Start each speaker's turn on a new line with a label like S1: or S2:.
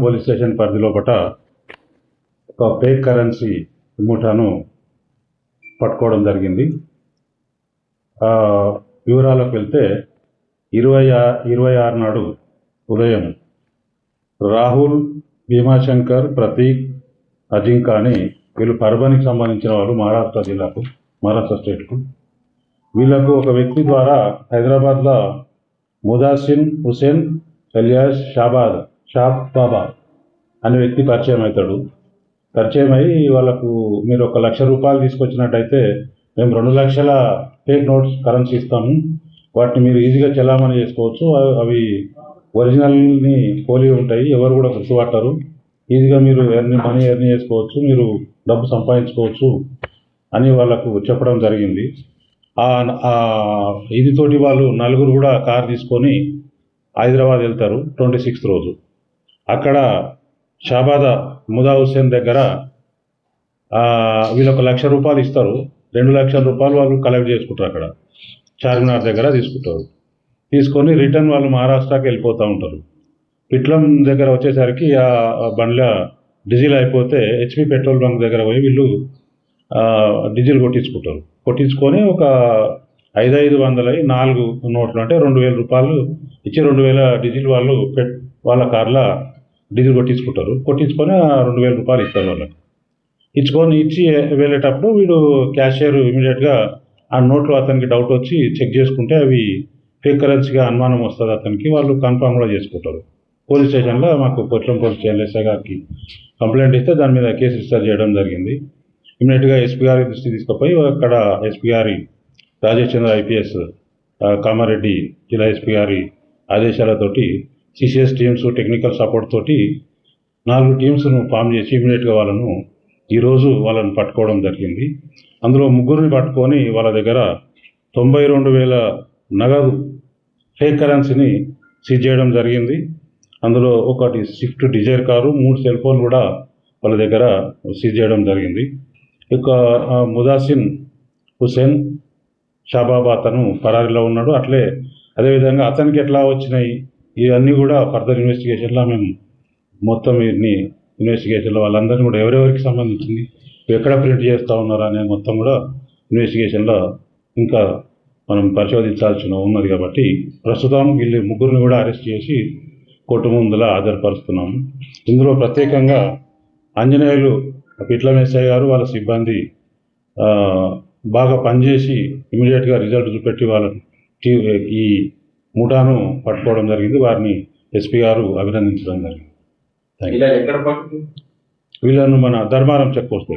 S1: Police station పరిధిలోపట ఒక fake currency ముఠాను పట్టుకోవడం జరిగింది. వివరాలకు వెళ్తే 26 నాడు ఉదయం రాహుల్, భీమాశంకర్, ప్రతీక్, అజింకా అని వీళ్ళు పర్బనికి సంబంధించిన వాళ్ళు, మహారాష్ట్ర స్టేట్కు. వీళ్ళకు ఒక వ్యక్తి ద్వారా హైదరాబాద్లో ముదాసిన్ హుసేన్ ఎలియాస్ షాబ్ బాబా అనే వ్యక్తి పరిచయం అవుతాడు. పరిచయం అయ్యి వాళ్ళకు మీరు 1 లక్ష రూపాయలు తీసుకొచ్చినట్టయితే మేము 2 లక్షల ఫేక్ నోట్స్ కరెన్సీ ఇస్తాము, వాటిని మీరు ఈజీగా చెలామణి చేసుకోవచ్చు, అవి ఒరిజినల్ని పోలి ఉంటాయి, ఎవరు కూడా గుర్తుపట్టరు, ఈజీగా మీరు మనీ ఎర్న్ చేసుకోవచ్చు, మీరు డబ్బు సంపాదించుకోవచ్చు అని వాళ్ళకు చెప్పడం జరిగింది. ఇదితోటి వాళ్ళు నలుగురు కూడా కారు తీసుకొని హైదరాబాద్ వెళ్తారు 26th రోజు. అక్కడ ముదా హుస్సేన్ దగ్గర వీళ్ళు 1 లక్ష రూపాయలు ఇస్తారు, 2 లక్షల రూపాయలు వాళ్ళు కలెక్ట్ చేసుకుంటారు. అక్కడ చార్మినార్ దగ్గర తీసుకుంటారు. తీసుకొని రిటర్న్ వాళ్ళు మహారాష్ట్రకి వెళ్ళిపోతూ ఉంటారు. పిట్లం దగ్గర వచ్చేసరికి ఆ బండ్ల డీజిల్ అయిపోతే HP పెట్రోల్ బంక్ దగ్గర పోయి వీళ్ళు డీజిల్ కొట్టించుకొని ఒక 500 4 నోట్లు అంటే 2000 రూపాయలు ఇచ్చి 2000 డీజిల్ వాళ్ళు వాళ్ళ కార్లో డీజిల్ కొట్టించుకొని 2000 రూపాయలు ఇస్తారు వాళ్ళకి. ఇచ్చి వెళ్ళేటప్పుడు వీడు క్యాషియర్ ఇమీడియట్గా ఆ నోట్లు అతనికి డౌట్ వచ్చి చెక్ చేసుకుంటే అవి ఫేక్ కరెన్సీగా అనుమానం వస్తుంది అతనికి. వాళ్ళు కన్ఫర్మ్ కూడా చేసుకుంటారు. పోలీస్ స్టేషన్లో మాకు పొట్లం పోలీస్ స్టేషన్ ఎస్ఐ గారికి కంప్లైంట్ ఇస్తే దాని మీద కేసు రిజిస్టర్ చేయడం జరిగింది. ఇమీడియట్గా SP గారి దృష్టి తీసుకుపోయి అక్కడ SP గారి రాజేష్ చంద్ర IPS కామారెడ్డి జిల్లా SP గారి ఆదేశాలతోటి CCS టీమ్స్ టెక్నికల్ సపోర్ట్ తోటి 4 టీమ్స్ను ఫామ్ చేసి ఇమీడియట్గా ఈరోజు వాళ్ళని పట్టుకోవడం జరిగింది. అందులో 3 పట్టుకొని వాళ్ళ దగ్గర 92,000 నగదు ఫేక్ కరెన్సీని సీజ్ చేయడం జరిగింది. అందులో ఒకటి స్విఫ్ట్ డిజైర్ కారు, 3 సెల్ ఫోన్లు కూడా వాళ్ళ దగ్గర సీజ్ చేయడం జరిగింది. ఇక ముదాసిన్ హుసేన్ షాబాబ్ అతను పరారీలో ఉన్నాడు. అదేవిధంగా అతనికి ఎట్లా వచ్చినాయి ఇవన్నీ కూడా ఫర్దర్ ఇన్వెస్టిగేషన్లో మేము మొత్తం ఇన్వెస్టిగేషన్లో వాళ్ళందరినీ కూడా ఎవరెవరికి సంబంధించింది, ఎక్కడ ప్రింట్ చేస్తూ ఉన్నారు అనే మొత్తం కూడా ఇన్వెస్టిగేషన్లో ఇంకా మనం పరిశోధించాల్సి ఉన్నది. కాబట్టి ప్రస్తుతం వీళ్ళు 3 కూడా అరెస్ట్ చేసి కోర్టు ముందులా హాజరుపరుస్తున్నాము. ఇందులో ప్రత్యేకంగా ఆంజనేయులు పిట్లం ఎస్ఐ గారు వాళ్ళ సిబ్బంది బాగా పనిచేసి ఇమీడియట్గా రిజల్ట్ చూపెట్టి వాళ్ళని ఈ ముఠాను పట్టుకోవడం జరిగింది. వారిని SP గారు అభినందించడం జరిగింది. వీళ్ళను మన ధర్మారం చెక్ పోస్ట్